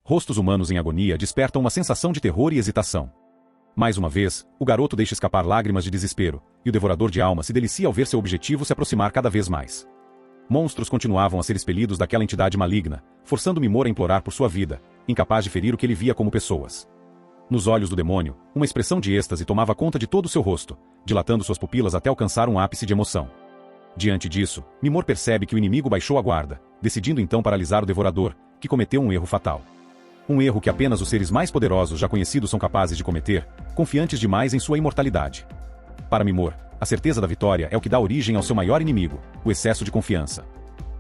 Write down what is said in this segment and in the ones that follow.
Rostos humanos em agonia despertam uma sensação de terror e hesitação. Mais uma vez, o garoto deixa escapar lágrimas de desespero, e o devorador de almas se delicia ao ver seu objetivo se aproximar cada vez mais. Monstros continuavam a ser expelidos daquela entidade maligna, forçando Mimor a implorar por sua vida, incapaz de ferir o que ele via como pessoas. Nos olhos do demônio, uma expressão de êxtase tomava conta de todo o seu rosto, dilatando suas pupilas até alcançar um ápice de emoção. Diante disso, Mimor percebe que o inimigo baixou a guarda, decidindo então paralisar o devorador, que cometeu um erro fatal. Um erro que apenas os seres mais poderosos já conhecidos são capazes de cometer, confiantes demais em sua imortalidade. Para Mimor, a certeza da vitória é o que dá origem ao seu maior inimigo, o excesso de confiança.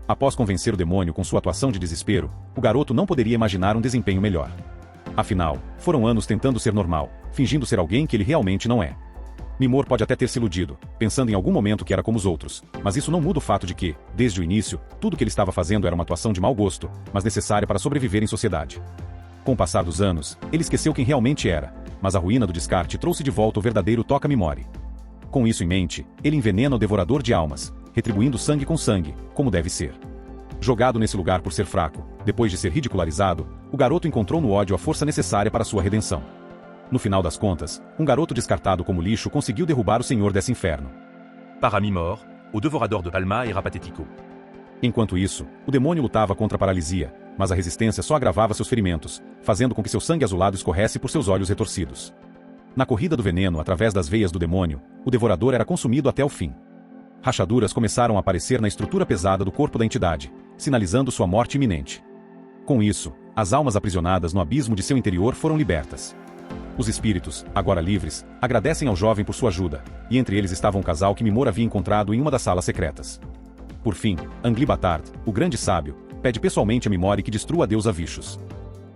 Após convencer o demônio com sua atuação de desespero, o garoto não poderia imaginar um desempenho melhor. Afinal, foram anos tentando ser normal, fingindo ser alguém que ele realmente não é. Mimor pode até ter se iludido, pensando em algum momento que era como os outros, mas isso não muda o fato de que, desde o início, tudo que ele estava fazendo era uma atuação de mau gosto, mas necessária para sobreviver em sociedade. Com o passar dos anos, ele esqueceu quem realmente era, mas a ruína do descarte trouxe de volta o verdadeiro Toca Mimori. Com isso em mente, ele envenena o devorador de almas, retribuindo sangue com sangue, como deve ser. Jogado nesse lugar por ser fraco, depois de ser ridicularizado, o garoto encontrou no ódio a força necessária para sua redenção. No final das contas, um garoto descartado como lixo conseguiu derrubar o senhor desse inferno. Para Mimor, o devorador de alma era patético. Enquanto isso, o demônio lutava contra a paralisia, mas a resistência só agravava seus ferimentos, fazendo com que seu sangue azulado escorresse por seus olhos retorcidos. Na corrida do veneno através das veias do demônio, o devorador era consumido até o fim. Rachaduras começaram a aparecer na estrutura pesada do corpo da entidade, sinalizando sua morte iminente. Com isso, as almas aprisionadas no abismo de seu interior foram libertas. Os espíritos, agora livres, agradecem ao jovem por sua ajuda, e entre eles estava um casal que Mimor havia encontrado em uma das salas secretas. Por fim, Anglibatard, o grande sábio, pede pessoalmente a Mimori que destrua a deusa Vishus.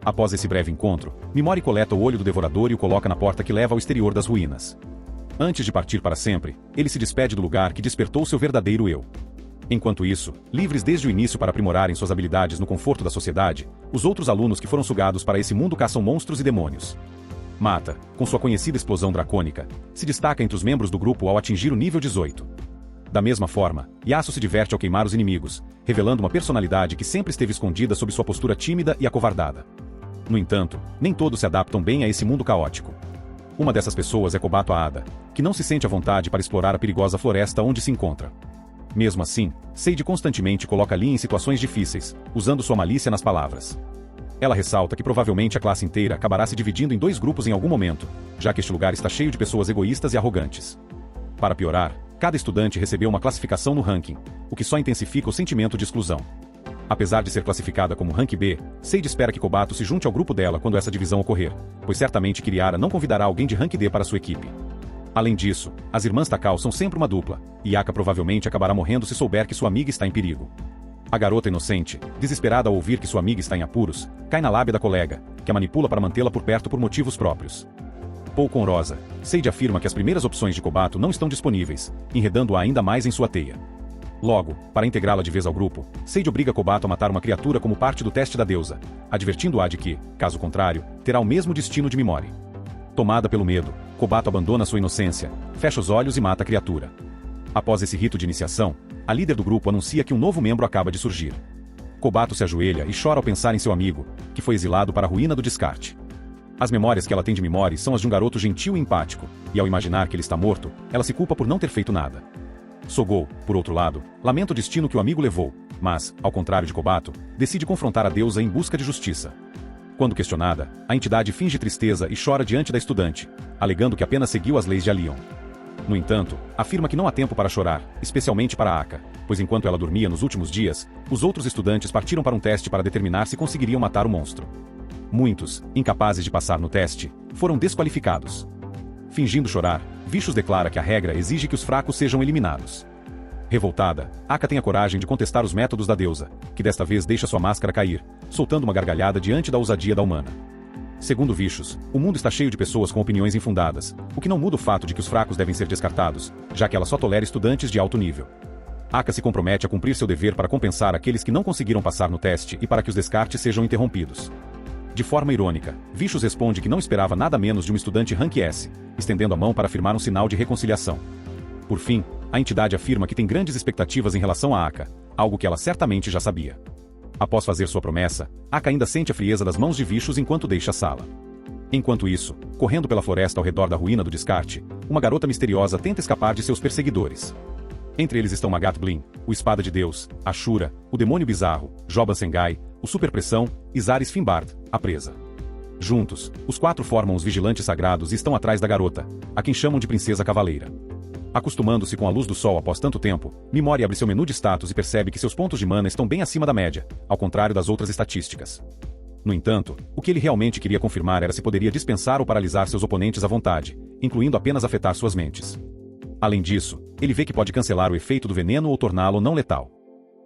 Após esse breve encontro, Mimori coleta o olho do devorador e o coloca na porta que leva ao exterior das ruínas. Antes de partir para sempre, ele se despede do lugar que despertou seu verdadeiro eu. Enquanto isso, livres desde o início para aprimorarem suas habilidades no conforto da sociedade, os outros alunos que foram sugados para esse mundo caçam monstros e demônios. Mata, com sua conhecida explosão dracônica, se destaca entre os membros do grupo ao atingir o nível 18. Da mesma forma, Yasuo se diverte ao queimar os inimigos, revelando uma personalidade que sempre esteve escondida sob sua postura tímida e acovardada. No entanto, nem todos se adaptam bem a esse mundo caótico. Uma dessas pessoas é Kobato Aada, que não se sente à vontade para explorar a perigosa floresta onde se encontra. Mesmo assim, Seide constantemente coloca Lin em situações difíceis, usando sua malícia nas palavras. Ela ressalta que provavelmente a classe inteira acabará se dividindo em dois grupos em algum momento, já que este lugar está cheio de pessoas egoístas e arrogantes. Para piorar, cada estudante recebeu uma classificação no ranking, o que só intensifica o sentimento de exclusão. Apesar de ser classificada como Rank B, Seide espera que Kobato se junte ao grupo dela quando essa divisão ocorrer, pois certamente Kiriara não convidará alguém de Rank D para sua equipe. Além disso, as irmãs Takao são sempre uma dupla, e Aka provavelmente acabará morrendo se souber que sua amiga está em perigo. A garota inocente, desesperada ao ouvir que sua amiga está em apuros, cai na lábia da colega, que a manipula para mantê-la por perto por motivos próprios. Pouco honrosa, Seide afirma que as primeiras opções de Kobato não estão disponíveis, enredando-a ainda mais em sua teia. Logo, para integrá-la de vez ao grupo, Seide obriga Kobato a matar uma criatura como parte do teste da deusa, advertindo-a de que, caso contrário, terá o mesmo destino de Mimori. Tomada pelo medo, Kobato abandona sua inocência, fecha os olhos e mata a criatura. Após esse rito de iniciação, a líder do grupo anuncia que um novo membro acaba de surgir. Kobato se ajoelha e chora ao pensar em seu amigo, que foi exilado para a ruína do descarte. As memórias que ela tem de Mimori são as de um garoto gentil e empático, e ao imaginar que ele está morto, ela se culpa por não ter feito nada. Sogou, por outro lado, lamenta o destino que o amigo levou, mas, ao contrário de Kobato, decide confrontar a deusa em busca de justiça. Quando questionada, a entidade finge tristeza e chora diante da estudante, alegando que apenas seguiu as leis de Alion. No entanto, afirma que não há tempo para chorar, especialmente para Aka, pois enquanto ela dormia nos últimos dias, os outros estudantes partiram para um teste para determinar se conseguiriam matar o monstro. Muitos, incapazes de passar no teste, foram desqualificados. Fingindo chorar, Vishus declara que a regra exige que os fracos sejam eliminados. Revoltada, Aka tem a coragem de contestar os métodos da deusa, que desta vez deixa sua máscara cair, soltando uma gargalhada diante da ousadia da humana. Segundo Vishus, o mundo está cheio de pessoas com opiniões infundadas, o que não muda o fato de que os fracos devem ser descartados, já que ela só tolera estudantes de alto nível. Aka se compromete a cumprir seu dever para compensar aqueles que não conseguiram passar no teste e para que os descartes sejam interrompidos. De forma irônica, Vishus responde que não esperava nada menos de um estudante Rank S, estendendo a mão para firmar um sinal de reconciliação. Por fim, a entidade afirma que tem grandes expectativas em relação a Aka, algo que ela certamente já sabia. Após fazer sua promessa, Aka ainda sente a frieza das mãos de Vishous enquanto deixa a sala. Enquanto isso, correndo pela floresta ao redor da ruína do descarte, uma garota misteriosa tenta escapar de seus perseguidores. Entre eles estão Magat Blin, o Espada de Deus, Ashura, o Demônio Bizarro, Joban Sengai, o Superpressão e Zaris Fimbard, a presa. Juntos, os 4 formam os Vigilantes Sagrados e estão atrás da garota, a quem chamam de Princesa Cavaleira. Acostumando-se com a luz do sol após tanto tempo, Mimori abre seu menu de status e percebe que seus pontos de mana estão bem acima da média, ao contrário das outras estatísticas. No entanto, o que ele realmente queria confirmar era se poderia dispensar ou paralisar seus oponentes à vontade, incluindo apenas afetar suas mentes. Além disso, ele vê que pode cancelar o efeito do veneno ou torná-lo não letal.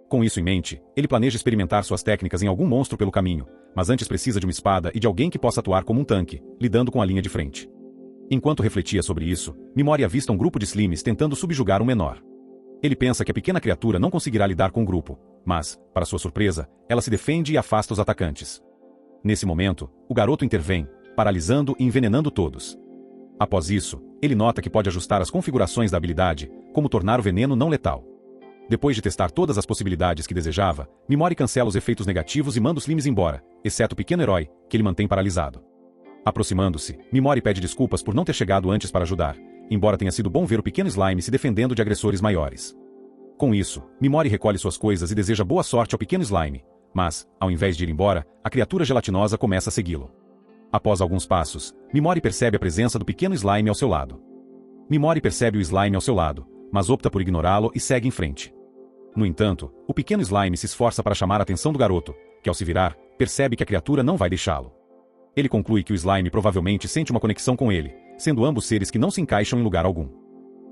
Com isso em mente, ele planeja experimentar suas técnicas em algum monstro pelo caminho, mas antes precisa de uma espada e de alguém que possa atuar como um tanque, lidando com a linha de frente. Enquanto refletia sobre isso, Mimori avista um grupo de slimes tentando subjugar um menor. Ele pensa que a pequena criatura não conseguirá lidar com o grupo, mas, para sua surpresa, ela se defende e afasta os atacantes. Nesse momento, o garoto intervém, paralisando e envenenando todos. Após isso, ele nota que pode ajustar as configurações da habilidade, como tornar o veneno não letal. Depois de testar todas as possibilidades que desejava, Mimori cancela os efeitos negativos e manda os slimes embora, exceto o pequeno herói, que ele mantém paralisado. Aproximando-se, Mimori pede desculpas por não ter chegado antes para ajudar, embora tenha sido bom ver o pequeno slime se defendendo de agressores maiores. Com isso, Mimori recolhe suas coisas e deseja boa sorte ao pequeno slime, mas, ao invés de ir embora, a criatura gelatinosa começa a segui-lo. Após alguns passos, Mimori percebe a presença do pequeno slime ao seu lado. Mimori percebe o slime ao seu lado, mas opta por ignorá-lo e segue em frente. No entanto, o pequeno slime se esforça para chamar a atenção do garoto, que ao se virar, percebe que a criatura não vai deixá-lo. Ele conclui que o slime provavelmente sente uma conexão com ele, sendo ambos seres que não se encaixam em lugar algum.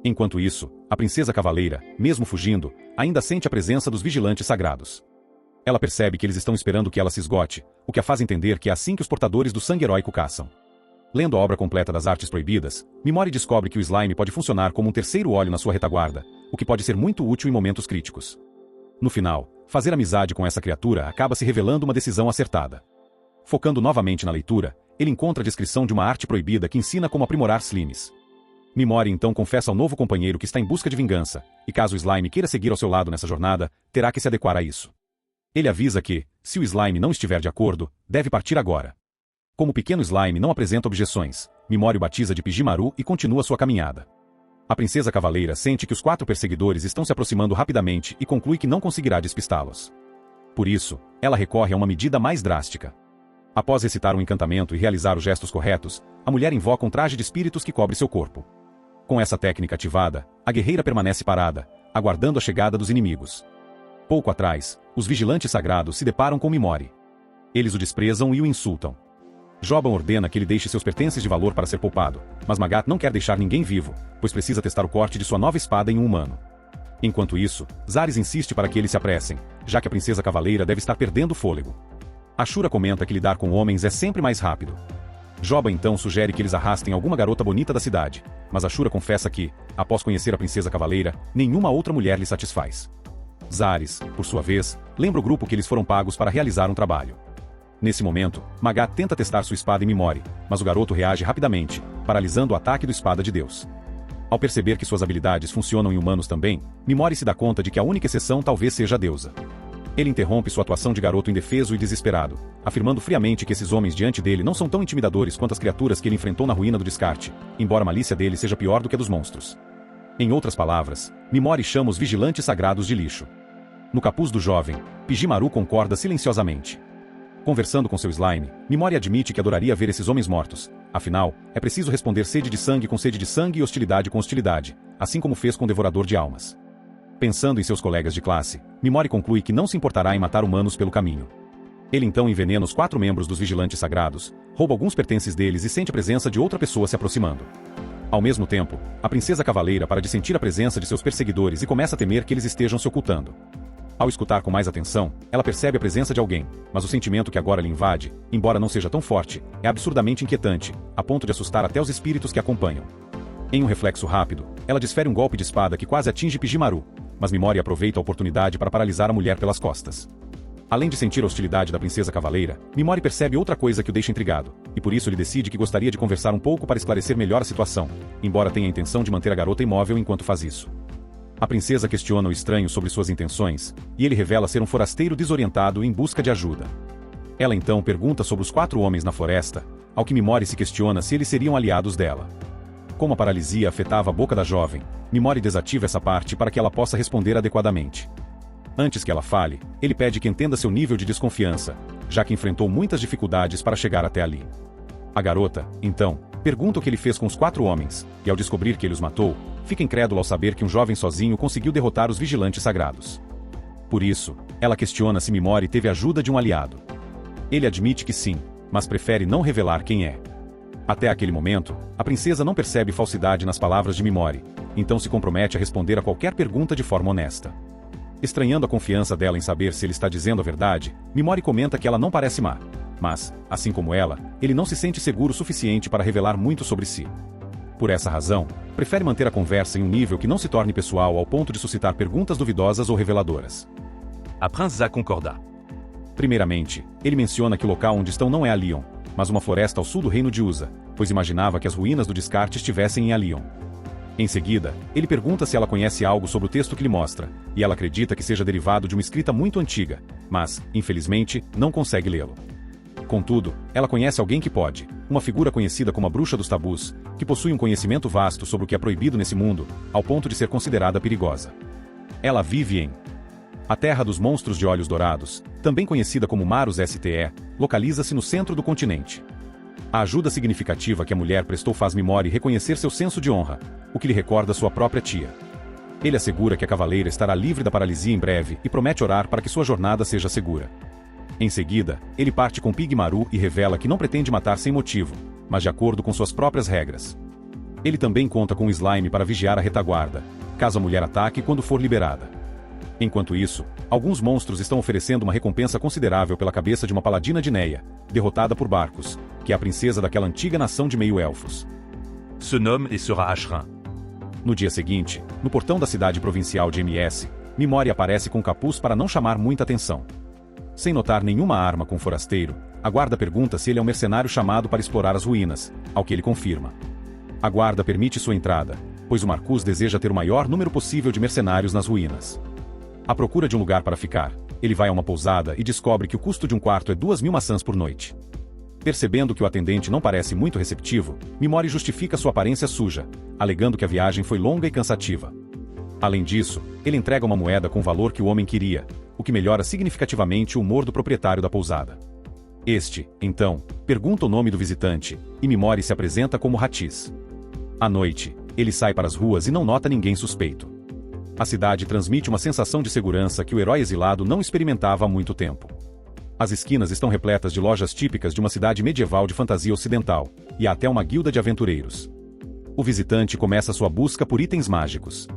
Enquanto isso, a princesa cavaleira, mesmo fugindo, ainda sente a presença dos vigilantes sagrados. Ela percebe que eles estão esperando que ela se esgote, o que a faz entender que é assim que os portadores do sangue heróico caçam. Lendo a obra completa das Artes Proibidas, Mimori descobre que o slime pode funcionar como um terceiro olho na sua retaguarda, o que pode ser muito útil em momentos críticos. No final, fazer amizade com essa criatura acaba se revelando uma decisão acertada. Focando novamente na leitura, ele encontra a descrição de uma arte proibida que ensina como aprimorar slimes. Mimori então confessa ao novo companheiro que está em busca de vingança, e caso o slime queira seguir ao seu lado nessa jornada, terá que se adequar a isso. Ele avisa que, se o slime não estiver de acordo, deve partir agora. Como o pequeno slime não apresenta objeções, Mimori o batiza de Pijimaru e continua sua caminhada. A princesa cavaleira sente que os 4 perseguidores estão se aproximando rapidamente e conclui que não conseguirá despistá-los. Por isso, ela recorre a uma medida mais drástica. Após recitar um encantamento e realizar os gestos corretos, a mulher invoca um traje de espíritos que cobre seu corpo. Com essa técnica ativada, a guerreira permanece parada, aguardando a chegada dos inimigos. Pouco atrás, os vigilantes sagrados se deparam com Mimori. Eles o desprezam e o insultam. Joban ordena que ele deixe seus pertences de valor para ser poupado, mas Magat não quer deixar ninguém vivo, pois precisa testar o corte de sua nova espada em um humano. Enquanto isso, Zaris insiste para que eles se apressem, já que a princesa cavaleira deve estar perdendo o fôlego. Ashura comenta que lidar com homens é sempre mais rápido. Joban então sugere que eles arrastem alguma garota bonita da cidade, mas Ashura confessa que, após conhecer a princesa cavaleira, nenhuma outra mulher lhe satisfaz. Zaris, por sua vez, lembra o grupo que eles foram pagos para realizar um trabalho. Nesse momento, Magat tenta testar sua espada em Mimori, mas o garoto reage rapidamente, paralisando o ataque do Espada de Deus. Ao perceber que suas habilidades funcionam em humanos também, Mimori se dá conta de que a única exceção talvez seja a deusa. Ele interrompe sua atuação de garoto indefeso e desesperado, afirmando friamente que esses homens diante dele não são tão intimidadores quanto as criaturas que ele enfrentou na ruína do descarte, embora a malícia dele seja pior do que a dos monstros. Em outras palavras, Mimori chama os vigilantes sagrados de lixo. No capuz do jovem, Pijimaru concorda silenciosamente. Conversando com seu slime, Mimori admite que adoraria ver esses homens mortos. Afinal, é preciso responder sede de sangue com sede de sangue e hostilidade com hostilidade, assim como fez com o Devorador de Almas. Pensando em seus colegas de classe, Mimori conclui que não se importará em matar humanos pelo caminho. Ele então envenena os 4 membros dos vigilantes sagrados, rouba alguns pertences deles e sente a presença de outra pessoa se aproximando. Ao mesmo tempo, a princesa cavaleira para de sentir a presença de seus perseguidores e começa a temer que eles estejam se ocultando. Ao escutar com mais atenção, ela percebe a presença de alguém, mas o sentimento que agora lhe invade, embora não seja tão forte, é absurdamente inquietante, a ponto de assustar até os espíritos que acompanham. Em um reflexo rápido, ela desfere um golpe de espada que quase atinge Pijimaru, mas Mimori aproveita a oportunidade para paralisar a mulher pelas costas. Além de sentir a hostilidade da princesa cavaleira, Mimori percebe outra coisa que o deixa intrigado, e por isso ele decide que gostaria de conversar um pouco para esclarecer melhor a situação, embora tenha a intenção de manter a garota imóvel enquanto faz isso. A princesa questiona o estranho sobre suas intenções, e ele revela ser um forasteiro desorientado em busca de ajuda. Ela então pergunta sobre os 4 homens na floresta, ao que Mimori se questiona se eles seriam aliados dela. Como a paralisia afetava a boca da jovem, Mimori desativa essa parte para que ela possa responder adequadamente. Antes que ela fale, ele pede que entenda seu nível de desconfiança, já que enfrentou muitas dificuldades para chegar até ali. A garota, então, pergunta o que ele fez com os 4 homens, e ao descobrir que ele os matou, fica incrédula ao saber que um jovem sozinho conseguiu derrotar os vigilantes sagrados. Por isso, ela questiona se Mimori teve ajuda de um aliado. Ele admite que sim, mas prefere não revelar quem é. Até aquele momento, a princesa não percebe falsidade nas palavras de Mimori, então se compromete a responder a qualquer pergunta de forma honesta. Estranhando a confiança dela em saber se ele está dizendo a verdade, Mimori comenta que ela não parece má, mas, assim como ela, ele não se sente seguro o suficiente para revelar muito sobre si. Por essa razão, prefere manter a conversa em um nível que não se torne pessoal ao ponto de suscitar perguntas duvidosas ou reveladoras. A princesa concorda. Primeiramente, ele menciona que o local onde estão não é Alion, mas uma floresta ao sul do reino de Usa, pois imaginava que as ruínas do descarte estivessem em Alion. Em seguida, ele pergunta se ela conhece algo sobre o texto que lhe mostra, e ela acredita que seja derivado de uma escrita muito antiga, mas, infelizmente, não consegue lê-lo. Contudo, ela conhece alguém que pode, uma figura conhecida como a Bruxa dos Tabus, que possui um conhecimento vasto sobre o que é proibido nesse mundo, ao ponto de ser considerada perigosa. Ela vive em a Terra dos Monstros de Olhos Dourados, também conhecida como Maros STE, localiza-se no centro do continente. A ajuda significativa que a mulher prestou faz Mimori reconhecer seu senso de honra, o que lhe recorda sua própria tia. Ele assegura que a cavaleira estará livre da paralisia em breve e promete orar para que sua jornada seja segura. Em seguida, ele parte com Pigmaru e revela que não pretende matar sem motivo, mas de acordo com suas próprias regras. Ele também conta com o Slime para vigiar a retaguarda, caso a mulher ataque quando for liberada. Enquanto isso, alguns monstros estão oferecendo uma recompensa considerável pela cabeça de uma paladina de Neia, derrotada por Barcos, que é a princesa daquela antiga nação de meio-elfos. Se nomme et sera Ashrin. No dia seguinte, no portão da cidade provincial de MS, Mimori aparece com um capuz para não chamar muita atenção. Sem notar nenhuma arma com o forasteiro, a guarda pergunta se ele é um mercenário chamado para explorar as ruínas, ao que ele confirma. A guarda permite sua entrada, pois o Marcus deseja ter o maior número possível de mercenários nas ruínas. À procura de um lugar para ficar, ele vai a uma pousada e descobre que o custo de um quarto é 2.000 maçãs por noite. Percebendo que o atendente não parece muito receptivo, Mimori justifica sua aparência suja, alegando que a viagem foi longa e cansativa. Além disso, ele entrega uma moeda com o valor que o homem queria, o que melhora significativamente o humor do proprietário da pousada. Este, então, pergunta o nome do visitante, e Mimori se apresenta como Hatice. À noite, ele sai para as ruas e não nota ninguém suspeito. A cidade transmite uma sensação de segurança que o herói exilado não experimentava há muito tempo. As esquinas estão repletas de lojas típicas de uma cidade medieval de fantasia ocidental, e há até uma guilda de aventureiros. O visitante começa sua busca por itens mágicos.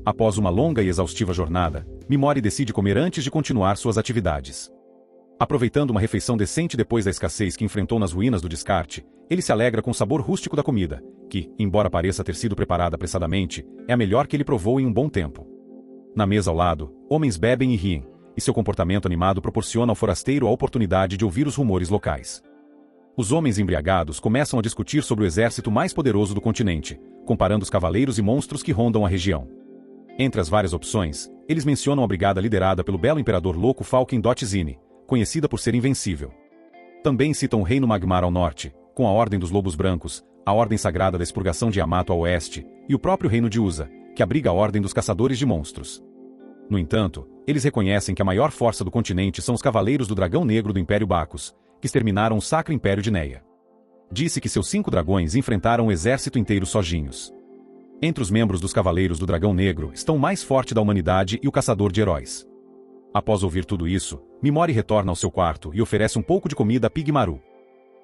Após uma longa e exaustiva jornada, Mimori decide comer antes de continuar suas atividades. Aproveitando uma refeição decente depois da escassez que enfrentou nas ruínas do descarte, ele se alegra com o sabor rústico da comida, que, embora pareça ter sido preparada apressadamente, é a melhor que ele provou em um bom tempo. Na mesa ao lado, homens bebem e riem, e seu comportamento animado proporciona ao forasteiro a oportunidade de ouvir os rumores locais. Os homens embriagados começam a discutir sobre o exército mais poderoso do continente, comparando os cavaleiros e monstros que rondam a região. Entre as várias opções, eles mencionam a brigada liderada pelo belo imperador louco Falken Dotzine, conhecida por ser invencível. Também citam o Reino Magmar ao norte, com a Ordem dos Lobos Brancos, a Ordem Sagrada da Expurgação de Yamato ao oeste, e o próprio Reino de Usa, que abriga a Ordem dos Caçadores de Monstros. No entanto, eles reconhecem que a maior força do continente são os Cavaleiros do Dragão Negro do Império Bacchus, que exterminaram o Sacro Império de Neia. Disse que seus 5 dragões enfrentaram o exército inteiro sozinhos. Entre os membros dos Cavaleiros do Dragão Negro estão o mais forte da humanidade e o Caçador de Heróis. Após ouvir tudo isso, Mimori retorna ao seu quarto e oferece um pouco de comida a Pigmaru.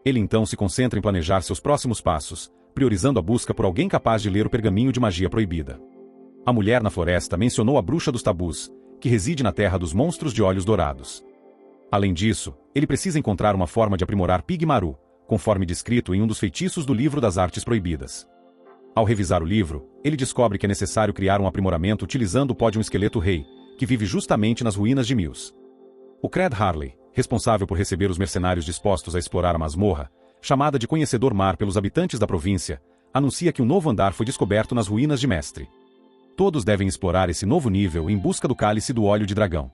Ele então se concentra em planejar seus próximos passos, priorizando a busca por alguém capaz de ler o pergaminho de magia proibida. A mulher na floresta mencionou a Bruxa dos Tabus, que reside na Terra dos Monstros de Olhos Dourados. Além disso, ele precisa encontrar uma forma de aprimorar Pigmaru, conforme descrito em um dos feitiços do Livro das Artes Proibidas. Ao revisar o livro, ele descobre que é necessário criar um aprimoramento utilizando o pó de um esqueleto rei, que vive justamente nas ruínas de Mills. O Cred Harley, responsável por receber os mercenários dispostos a explorar a masmorra, chamada de Conhecedor Mar pelos habitantes da província, anuncia que um novo andar foi descoberto nas ruínas de Mestre. Todos devem explorar esse novo nível em busca do cálice do óleo de dragão.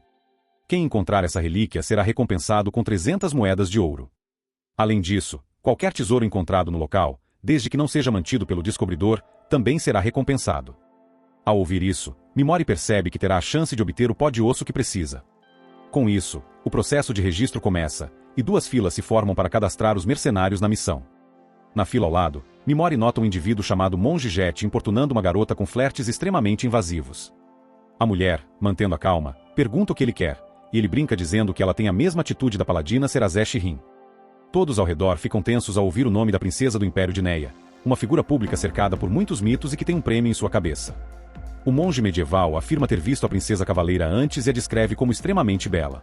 Quem encontrar essa relíquia será recompensado com 300 moedas de ouro. Além disso, qualquer tesouro encontrado no local, desde que não seja mantido pelo descobridor, também será recompensado. Ao ouvir isso, Mimori percebe que terá a chance de obter o pó de osso que precisa. Com isso, o processo de registro começa, e 2 filas se formam para cadastrar os mercenários na missão. Na fila ao lado, Mimori nota um indivíduo chamado Monge Jet importunando uma garota com flertes extremamente invasivos. A mulher, mantendo a calma, pergunta o que ele quer, e ele brinca dizendo que ela tem a mesma atitude da paladina Serazé Shirin. Todos ao redor ficam tensos ao ouvir o nome da princesa do Império de Neia, uma figura pública cercada por muitos mitos e que tem um prêmio em sua cabeça. O monge medieval afirma ter visto a princesa cavaleira antes e a descreve como extremamente bela.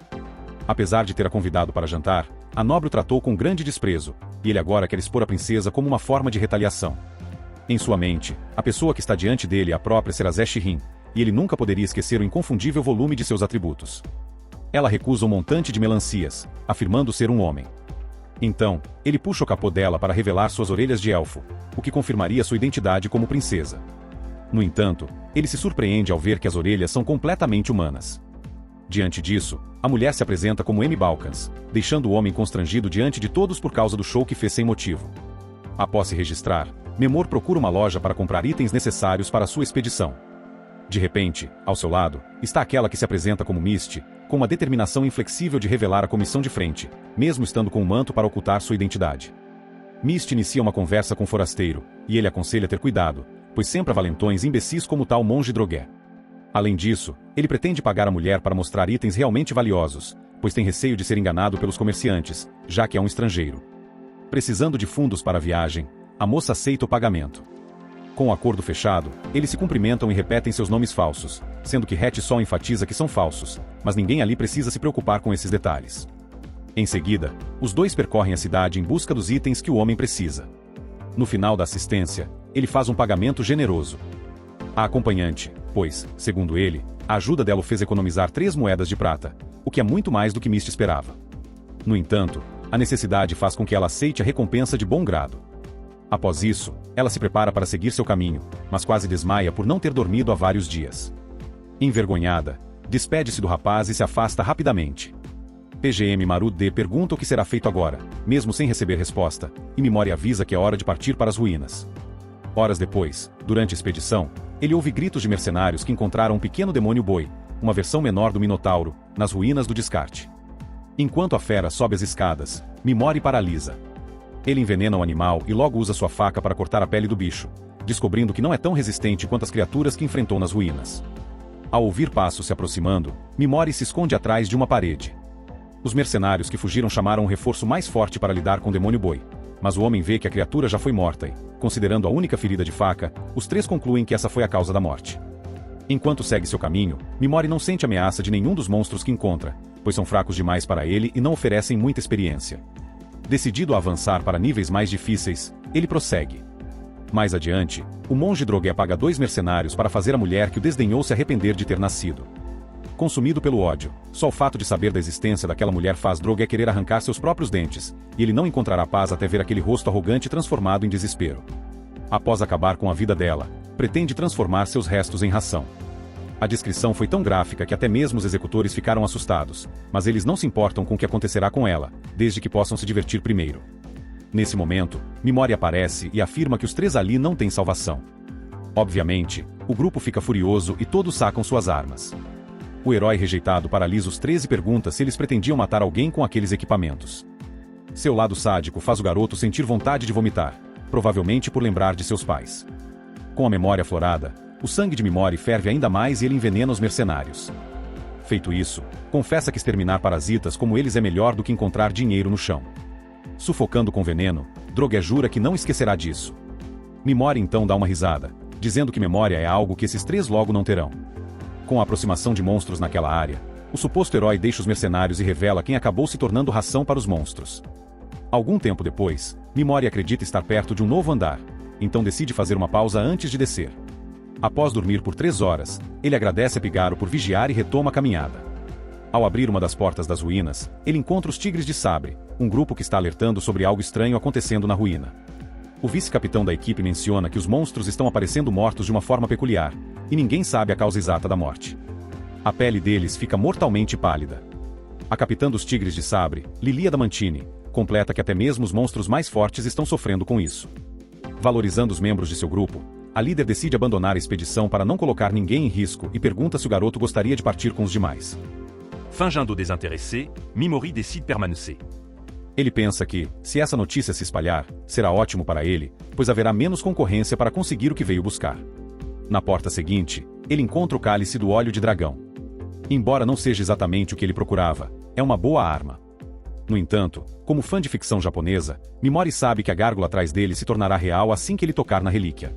Apesar de ter a convidado para jantar, a nobre o tratou com grande desprezo, e ele agora quer expor a princesa como uma forma de retaliação. Em sua mente, a pessoa que está diante dele é a própria Serazé Shirin, e ele nunca poderia esquecer o inconfundível volume de seus atributos. Ela recusa um montante de melancias, afirmando ser um homem. Então, ele puxa o capô dela para revelar suas orelhas de elfo, o que confirmaria sua identidade como princesa. No entanto, ele se surpreende ao ver que as orelhas são completamente humanas. Diante disso, a mulher se apresenta como M. Balkans, deixando o homem constrangido diante de todos por causa do show que fez sem motivo. Após se registrar, Memor procura uma loja para comprar itens necessários para sua expedição. De repente, ao seu lado, está aquela que se apresenta como Misty, com uma determinação inflexível de revelar a comissão de frente, mesmo estando com um manto para ocultar sua identidade. Misty inicia uma conversa com o forasteiro, e ele aconselha ter cuidado, pois sempre há valentões imbecis como o tal monge Drogué. Além disso, ele pretende pagar a mulher para mostrar itens realmente valiosos, pois tem receio de ser enganado pelos comerciantes, já que é um estrangeiro. Precisando de fundos para a viagem, a moça aceita o pagamento. Com o acordo fechado, eles se cumprimentam e repetem seus nomes falsos, sendo que Hatch só enfatiza que são falsos, mas ninguém ali precisa se preocupar com esses detalhes. Em seguida, os dois percorrem a cidade em busca dos itens que o homem precisa. No final da assistência, ele faz um pagamento generoso. A acompanhante, pois, segundo ele, a ajuda dela o fez economizar 3 moedas de prata, o que é muito mais do que Misty esperava. No entanto, a necessidade faz com que ela aceite a recompensa de bom grado. Após isso, ela se prepara para seguir seu caminho, mas quase desmaia por não ter dormido há vários dias. Envergonhada, despede-se do rapaz e se afasta rapidamente. PGM Maru D pergunta o que será feito agora, mesmo sem receber resposta, e Mimori avisa que é hora de partir para as ruínas. Horas depois, durante a expedição, ele ouve gritos de mercenários que encontraram um pequeno demônio boi, uma versão menor do Minotauro, nas ruínas do descarte. Enquanto a fera sobe as escadas, Mimori paralisa. Ele envenena o animal e logo usa sua faca para cortar a pele do bicho, descobrindo que não é tão resistente quanto as criaturas que enfrentou nas ruínas. Ao ouvir passos se aproximando, Mimori se esconde atrás de uma parede. Os mercenários que fugiram chamaram um reforço mais forte para lidar com o demônio boi, mas o homem vê que a criatura já foi morta e, considerando a única ferida de faca, os 3 concluem que essa foi a causa da morte. Enquanto segue seu caminho, Mimori não sente ameaça de nenhum dos monstros que encontra, pois são fracos demais para ele e não oferecem muita experiência. Decidido a avançar para níveis mais difíceis, ele prossegue. Mais adiante, o monge Drogué paga 2 mercenários para fazer a mulher que o desdenhou se arrepender de ter nascido. Consumido pelo ódio, só o fato de saber da existência daquela mulher faz Drogué querer arrancar seus próprios dentes, e ele não encontrará paz até ver aquele rosto arrogante transformado em desespero. Após acabar com a vida dela, pretende transformar seus restos em ração. A descrição foi tão gráfica que até mesmo os executores ficaram assustados, mas eles não se importam com o que acontecerá com ela, desde que possam se divertir primeiro. Nesse momento, Mimori aparece e afirma que os 3 ali não têm salvação. Obviamente, o grupo fica furioso e todos sacam suas armas. O herói rejeitado paralisa os 3 e pergunta se eles pretendiam matar alguém com aqueles equipamentos. Seu lado sádico faz o garoto sentir vontade de vomitar, provavelmente por lembrar de seus pais. Com a memória aflorada, o sangue de Mimori ferve ainda mais e ele envenena os mercenários. Feito isso, confessa que exterminar parasitas como eles é melhor do que encontrar dinheiro no chão. Sufocando com veneno, Drogué jura que não esquecerá disso. Mimori então dá uma risada, dizendo que memória é algo que esses 3 logo não terão. Com a aproximação de monstros naquela área, o suposto herói deixa os mercenários e revela quem acabou se tornando ração para os monstros. Algum tempo depois, Mimori acredita estar perto de um novo andar, então decide fazer uma pausa antes de descer. Após dormir por 3 horas, ele agradece a Pigaro por vigiar e retoma a caminhada. Ao abrir uma das portas das ruínas, ele encontra os Tigres de Sabre, um grupo que está alertando sobre algo estranho acontecendo na ruína. O vice-capitão da equipe menciona que os monstros estão aparecendo mortos de uma forma peculiar, e ninguém sabe a causa exata da morte. A pele deles fica mortalmente pálida. A capitã dos Tigres de Sabre, Lilia Damantini, completa que até mesmo os monstros mais fortes estão sofrendo com isso. Valorizando os membros de seu grupo, a líder decide abandonar a expedição para não colocar ninguém em risco e pergunta se o garoto gostaria de partir com os demais. Fingindo désintéressé, Mimori décide permanecer. Ele pensa que, se essa notícia se espalhar, será ótimo para ele, pois haverá menos concorrência para conseguir o que veio buscar. Na porta seguinte, ele encontra o cálice do óleo de dragão. Embora não seja exatamente o que ele procurava, é uma boa arma. No entanto, como fã de ficção japonesa, Mimori sabe que a gárgula atrás dele se tornará real assim que ele tocar na relíquia.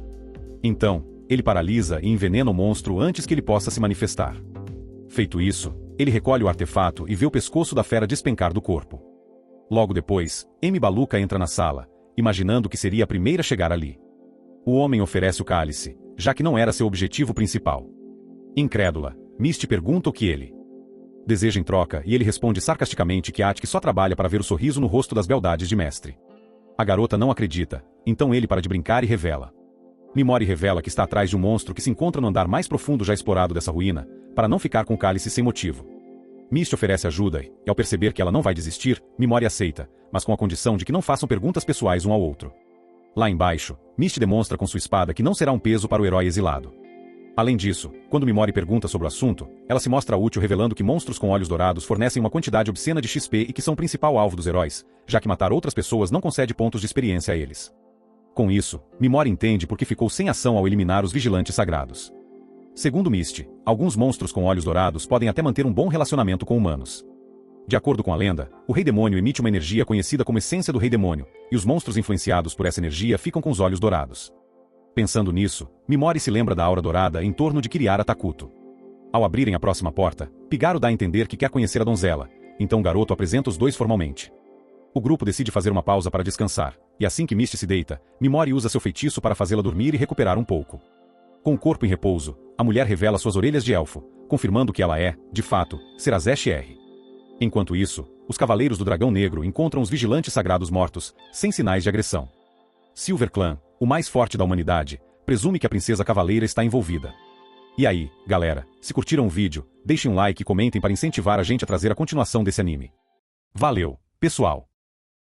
Então, ele paralisa e envenena o monstro antes que ele possa se manifestar. Feito isso, ele recolhe o artefato e vê o pescoço da fera despencar do corpo. Logo depois, M. Baluca entra na sala, imaginando que seria a primeira a chegar ali. O homem oferece o cálice, já que não era seu objetivo principal. Incrédula, Misty pergunta o que ele deseja em troca e ele responde sarcasticamente que Atiki só trabalha para ver o sorriso no rosto das beldades de mestre. A garota não acredita, então ele para de brincar e revela. Mimori revela que está atrás de um monstro que se encontra no andar mais profundo já explorado dessa ruína, para não ficar com o cálice sem motivo. Misty oferece ajuda e, ao perceber que ela não vai desistir, Mimori aceita, mas com a condição de que não façam perguntas pessoais um ao outro. Lá embaixo, Misty demonstra com sua espada que não será um peso para o herói exilado. Além disso, quando Mimori pergunta sobre o assunto, ela se mostra útil revelando que monstros com olhos dourados fornecem uma quantidade obscena de XP e que são o principal alvo dos heróis, já que matar outras pessoas não concede pontos de experiência a eles. Com isso, Mimori entende por que ficou sem ação ao eliminar os vigilantes sagrados. Segundo Misty, alguns monstros com olhos dourados podem até manter um bom relacionamento com humanos. De acordo com a lenda, o Rei Demônio emite uma energia conhecida como essência do Rei Demônio, e os monstros influenciados por essa energia ficam com os olhos dourados. Pensando nisso, Mimori se lembra da aura dourada em torno de Kiriara Takuto. Ao abrirem a próxima porta, Pigaro dá a entender que quer conhecer a donzela, então o garoto apresenta os dois formalmente. O grupo decide fazer uma pausa para descansar, e assim que Misty se deita, Mimori usa seu feitiço para fazê-la dormir e recuperar um pouco. Com o corpo em repouso, a mulher revela suas orelhas de elfo, confirmando que ela é, de fato, Serazesh R. Enquanto isso, os Cavaleiros do Dragão Negro encontram os vigilantes sagrados mortos, sem sinais de agressão. Silver Clan, o mais forte da humanidade, presume que a princesa cavaleira está envolvida. E aí, galera, se curtiram o vídeo, deixem um like e comentem para incentivar a gente a trazer a continuação desse anime. Valeu, pessoal!